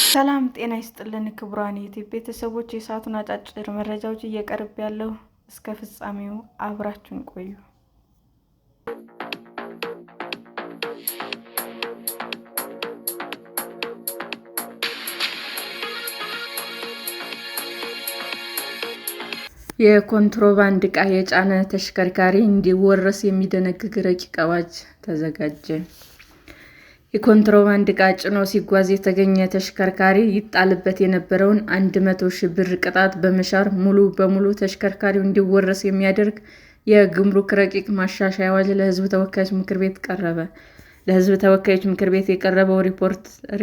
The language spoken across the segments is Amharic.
ሰላም ጤና ይስጥልን ክቡራን የዩቲዩብ ቤተሰቦች፣ የሰዓቱን አጫጭር መረጃዎች እየቀርብ ያለው እስከ ፍጻሜው አብራችሁን ቆዩ። የኮንትሮባንድ ዕቃ የጫነ ተሽከርካሪ እንዲወረስ የሚደነግግ ረቂቅ አዋጅ ተዘጋጀ። የኮንትሮባንድ ዕቃ ጭኖ ሲጓዝ የተገኘ ተሽከርካሪ ይጣልበት የነበረውን 100,000 ብር ቅጣት በመሻር ሙሉ በሙሉ ተሽከርካሪው እንዲወረስ የሚያደርግ የጉምሩክ ረቂቅ ማሻሻያ አዋጅ ለሕዝብ ተወካዮች ምክር ቤት ቀረበ። ለሕዝብ ተወካዮች ምክር ቤት የቀረበው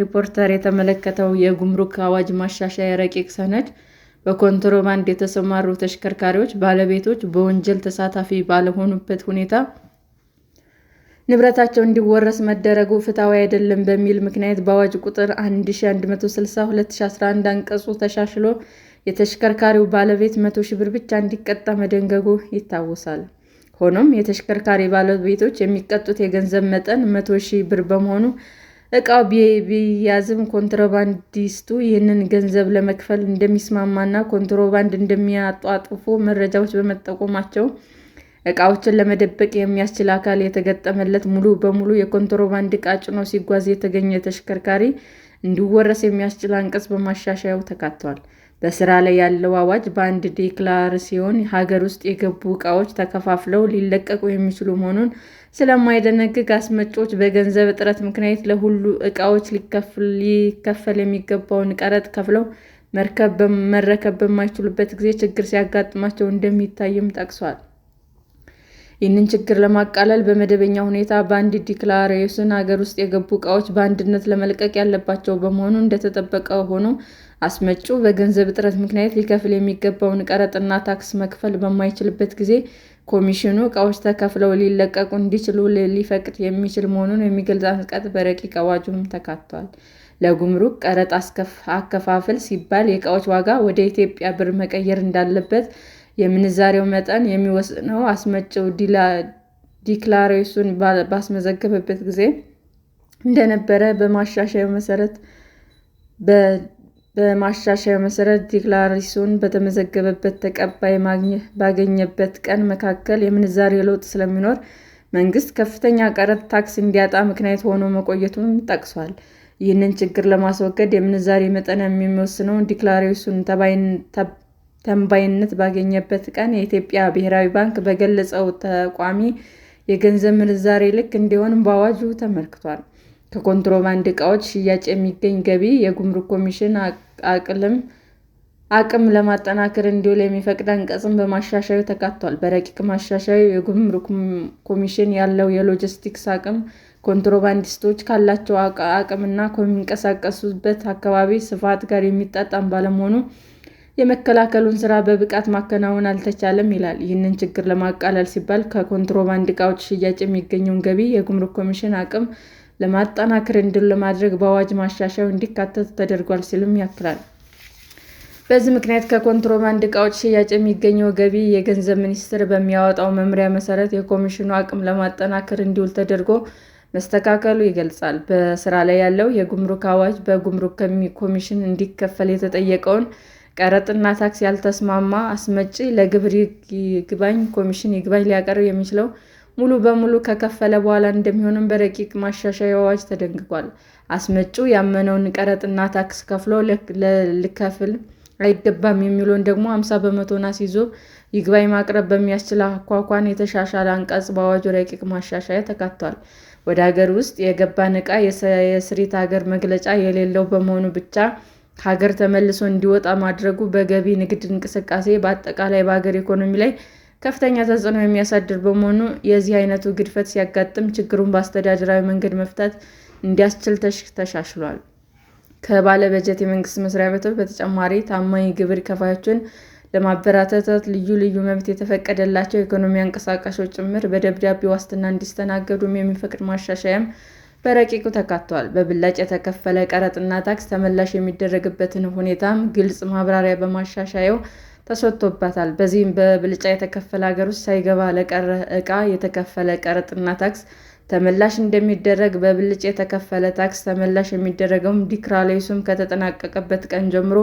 ሪፖርተር የተመለከተው የጉምሩክ አዋጅ ማሻሻያ ረቂቅ ሰነድ በኮንትሮባንድ የተሰማሩ ተሽከርካሪዎች ባለቤቶች በወንጀል ተሳታፊ ባልሆኑበት ሁኔታ ንብረታቸው እንዲወረስ መደረጉ ፍትሐዊ አይደለም በሚል ምክንያት በአዋጅ ቁጥር 1160/2011 አንቀጹ ተሻሽሎ የተሽከርካሪው ባለቤት 100,000 ብር ብቻ እንዲቀጣ መደንገጉ ይታወሳል። ሆኖም የተሽከርካሪ ባለቤቶች የሚቀጡት የገንዘብ መጠን 100,000 ብር በመሆኑ ዕቃው ቢያዝም ኮንትሮባንዲስቱ ይህንን ገንዘብ ለመክፈል እንደሚስማማና ኮንትሮባንድ እንደሚያጧጡፉ መረጃዎች በመጠቆማቸው ዕቃዎችን ለመደበቅ የሚያስችል አካል የተገጠመለት ሙሉ በሙሉ የኮንትሮባንድ ዕቃ ጭኖ ሲጓዝ የተገኘ ተሽከርካሪ እንዲወረስ የሚያስችል አንቀጽ በማሻሻያው ተካቷል። በሥራ ላይ ያለው አዋጅ በአንድ ዲክላሬሽን ሀገር ውስጥ የገቡ ዕቃዎች ተከፋፍለው ሊለቀቁ የሚችሉ መሆኑን ስለማይደነግግ አስመጪዎች በገንዘብ እጥረት ምክንያት ለሁሉ ዕቃዎች ሊከፈል የሚገባውን ቀረጥ ከፍለው መረከብ በማይችሉበት ጊዜ ችግር ሲያጋጥማቸው እንደሚታይም ጠቅሷል። ይህንን ችግር ለማቃለል በመደበኛ ሁኔታ በአንድ ዲክላሬሽን ሀገር ውስጥ የገቡ ዕቃዎች በአንድነት ለመለቀቅ ያለባቸው በመሆኑ እንደተጠበቀ ሆኖ አስመጪው በገንዘብ እጥረት ምክንያት ሊከፍል የሚገባውን ቀረጥና ታክስ መክፈል በማይችልበት ጊዜ ኮሚሽኑ ዕቃዎች ተከፍለው ሊለቀቁ እንዲችሉ ሊፈቅድ የሚችል መሆኑን የሚገልጽ አንቀጽ በረቂቅ አዋጁም ተካቷል። ለጉምሩክ ቀረጥ አከፋፈል ሲባል የዕቃዎች ዋጋ ወደ ኢትዮጵያ ብር መቀየር እንዳለበት የምንዛሬው መጠን የሚወስነው አስመጪው ዲክላሬሽን ባስመዘገበበት ጊዜ እንደነበረ በማሻሻያው መሰረት ዲክላሬሽኑ በተመዘገበበት ተቀባይ ባገኘበት ቀን መካከል የምንዛሬ ለውጥ ስለሚኖር መንግስት ከፍተኛ ቀረጥ ታክስ እንዲያጣ ምክንያት ሆኖ መቆየቱን ጠቅሷል። ይህንን ችግር ለማስወገድ የምንዛሬ መጠን የሚወስነው ዲክላሬሽኑ ተቀባይነት ባገኘበት ቀን የኢትዮጵያ ብሔራዊ ባንክ በገለጸው ተቋሚ የገንዘብ ምንዛሬ ልክ እንዲሆን በአዋጁ ተመልክቷል። ከኮንትሮባንድ ዕቃዎች ሽያጭ የሚገኝ ገቢ የጉምሩክ ኮሚሽን አቅም ለማጠናከር እንዲውል የሚፈቅድ አንቀጽም በማሻሻያው ተካቷል። በረቂቅ ማሻሻያው የጉምሩክ ኮሚሽን ያለው የሎጂስቲክስ አቅም ኮንትሮባንዲስቶች ካላቸው አቅምና ከሚንቀሳቀሱበት አካባቢ ስፋት ጋር የሚጣጣም ባለመሆኑ የመከላከሉን ስራ በብቃት ማከናወን አልተቻለም ይላል። ይህንን ችግር ለማቃለል ሲባል ከኮንትሮባንድ ዕቃዎች ሽያጭ የሚገኘውን ገቢ የጉምሩክ ኮሚሽን አቅም ለማጠናከር እንዲውል ለማድረግ በአዋጅ ማሻሻያው እንዲካተት ተደርጓል ሲልም ያክላል። በዚህ ምክንያት ከኮንትሮባንድ ዕቃዎች ሽያጭ የሚገኘው ገቢ የገንዘብ ሚኒስቴር በሚያወጣው መመሪያ መሰረት የኮሚሽኑ አቅም ለማጠናከር እንዲውል ተደርጎ መስተካከሉ ይገልጻል። በሥራ ላይ ያለው የጉምሩክ አዋጅ በጉምሩክ ኮሚሽን እንዲከፈል የተጠየቀውን ቀረጥና ታክስ ያልተስማማ አስመጪ ለግብር ይግባኝ ኮሚሽን ይግባኝ ሊያቀርብ የሚችለው ሙሉ በሙሉ ከከፈለ በኋላ እንደሚሆንም በረቂቅ ማሻሻያው አዋጅ ተደንግጓል። አስመጪው ያመነውን ቀረጥና ታክስ ከፍሎ ሊከፍል አይገባም የሚለውን ደግሞ 50% አስይዞ ይግባኝ ማቅረብ በሚያስችል አኳኋን የተሻሻለ አንቀጽ በአዋጁ ረቂቅ ማሻሻያ ተካቷል። ወደ ሀገር ውስጥ የገባን ዕቃ የስሪት ሀገር መግለጫ የሌለው በመሆኑ ብቻ ከሀገር ተመልሶ እንዲወጣ ማድረጉ በገቢ ንግድ እንቅስቃሴ በአጠቃላይ በሀገር ኢኮኖሚ ላይ ከፍተኛ ተጽዕኖ የሚያሳድር በመሆኑ የዚህ አይነቱ ግድፈት ሲያጋጥም ችግሩን በአስተዳደራዊ መንገድ መፍታት እንዲያስችል ተሻሽሏል። ከባለ በጀት የመንግስት መስሪያ ቤቶች በተጨማሪ ታማኝ ግብር ከፋዮችን ለማበረታታት ልዩ መብት የተፈቀደላቸው የኢኮኖሚ አንቀሳቃሾች ጭምር በደብዳቤ ዋስትና እንዲስተናገዱም የሚፈቅድ ማሻሻያም በረቂቁ ተካተዋል። በብላጭ የተከፈለ ቀረጥና ታክስ ተመላሽ የሚደረግበትን ሁኔታም ግልጽ ማብራሪያ በማሻሻያው ተሰጥቶበታል። በዚህም በብልጫ የተከፈለ ሀገር ውስጥ ሳይገባ ለቀረ ዕቃ የተከፈለ ቀረጥና ታክስ ተመላሽ እንደሚደረግ፣ በብልጭ የተከፈለ ታክስ ተመላሽ የሚደረገውም ዲክላሬሽኑ ከተጠናቀቀበት ቀን ጀምሮ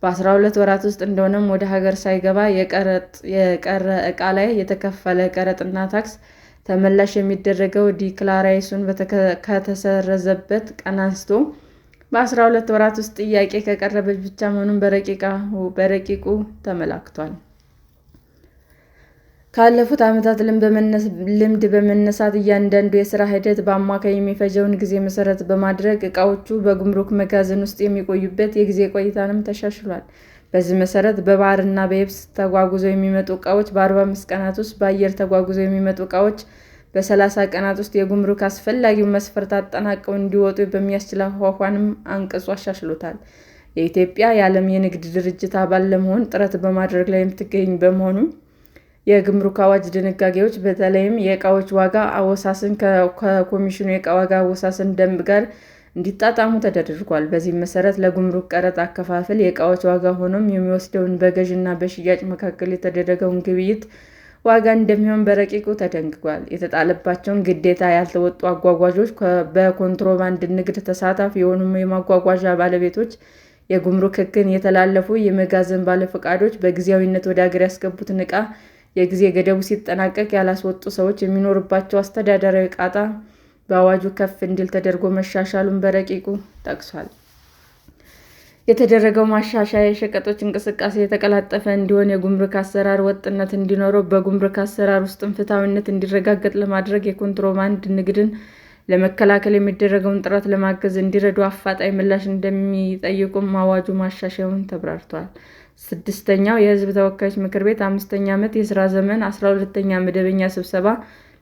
በ12 ወራት ውስጥ እንደሆነም ወደ ሀገር ሳይገባ የቀረ ዕቃ ላይ የተከፈለ ቀረጥና ታክስ ተመላሽ የሚደረገው ዲክላሬሽኑ ከተሰረዘበት ቀን አንስቶ በ12 ወራት ውስጥ ጥያቄ ከቀረበች ብቻ መሆኑን በረቂቁ ተመላክቷል። ካለፉት ዓመታት ልምድ በመነሳት እያንዳንዱ የሥራ ሂደት በአማካይ የሚፈጀውን ጊዜ መሠረት በማድረግ ዕቃዎቹ በጉምሩክ መጋዘን ውስጥ የሚቆዩበት የጊዜ ቆይታንም ተሻሽሏል። በዚህ መሠረት በባህርና በየብስ ተጓጉዘው የሚመጡ ዕቃዎች በ45 ቀናት ውስጥ፣ በአየር ተጓጉዘው የሚመጡ ዕቃዎች በ30 ቀናት ውስጥ የጉምሩክ አስፈላጊውን መስፈርት አጠናቅቀው እንዲወጡ በሚያስችል አኳኋንም አንቀጹ አሻሽሎታል። ኢትዮጵያ የዓለም የንግድ ድርጅት አባል ለመሆን ጥረት በማድረግ ላይ የምትገኝ በመሆኑ የጉምሩክ አዋጅ ድንጋጌዎች በተለይም የዕቃዎች ዋጋ አወሳሰን ከኮሚሽኑ የዕቃ ዋጋ አወሳሰን ደንብ ጋር እንዲጣጣሙ ተደርጓል። በዚህም መሠረት ለጉምሩክ ቀረጥ አከፋፈል የዕቃዎች ዋጋ ሆኖም የሚወሰደውን በገዥና በሽያጭ መካከል የተደረገውን ግብይት ዋጋ እንደሚሆን በረቂቁ ተደንግጓል። የተጣለባቸውን ግዴታ ያልተወጡ አጓጓዦች፣ በኮንትሮባንድ ንግድ ተሳታፊ የሆኑ የማጓጓዣ ባለቤቶች፣ የጉምሩክ ሕግን የተላለፉ የመጋዘን ባለፈቃዶች፣ በጊዜያዊነት ወደ ሀገር ያስገቡትን ዕቃ የጊዜ ገደቡ ሲጠናቀቅ ያላስወጡ ሰዎች የሚኖርባቸው አስተዳደራዊ ጣጣ በአዋጁ ከፍ እንዲል ተደርጎ መሻሻሉን በረቂቁ ጠቅሷል። የተደረገው ማሻሻያ የሸቀጦች እንቅስቃሴ የተቀላጠፈ እንዲሆን፣ የጉምሩክ አሰራር ወጥነት እንዲኖረው፣ በጉምሩክ አሰራር ውስጥም ፍትሐዊነት እንዲረጋገጥ ለማድረግ፣ የኮንትሮባንድ ንግድን ለመከላከል የሚደረገውን ጥረት ለማገዝ እንዲረዱ አፋጣኝ ምላሽ እንደሚጠይቁም አዋጁ ማሻሻያውን ተብራርቷል። 6ኛው የሕዝብ ተወካዮች ምክር ቤት 5ኛ ዓመት የሥራ ዘመን 12ኛ መደበኛ ስብሰባ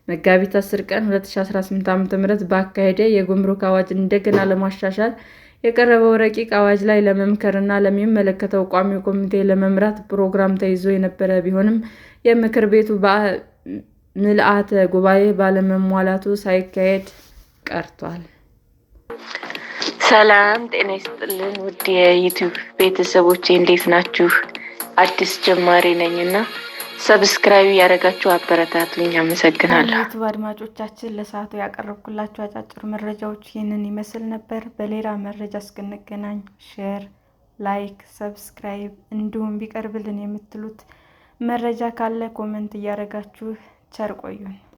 መጋቢት 10 ቀን 2018 ዓ.ም ባካሄደ የጉምሩክ አዋጅ እንደገና ለማሻሻል የቀረበው ረቂቅ አዋጅ ላይ ለመምከርና ለሚመለከተው ቋሚ ኮሚቴ ለመምራት ፕሮግራም ተይዞ የነበረ ቢሆንም የምክር ቤቱ ምልዓተ ጉባኤ ባለመሟላቱ ሳይካሄድ ቀርቷል። ሰላም ጤና ይስጥልን ውድ የዩቲዩብ ቤተሰቦቼ እንዴት ናችሁ? አዲስ ጀማሪ ነኝና ሰብስክራይብ ያደረጋችሁ አበረታቱኝ። አመሰግናለሁ። ዩቲዩብ አድማጮቻችን ለሰዓቱ ያቀረብኩላችሁ አጫጭር መረጃዎች ይህንን ይመስል ነበር። በሌላ መረጃ እስክንገናኝ ሼር፣ ላይክ፣ ሰብስክራይብ እንዲሁም ቢቀርብልን የምትሉት መረጃ ካለ ኮሜንት እያደረጋችሁ ቸር ቆዩን።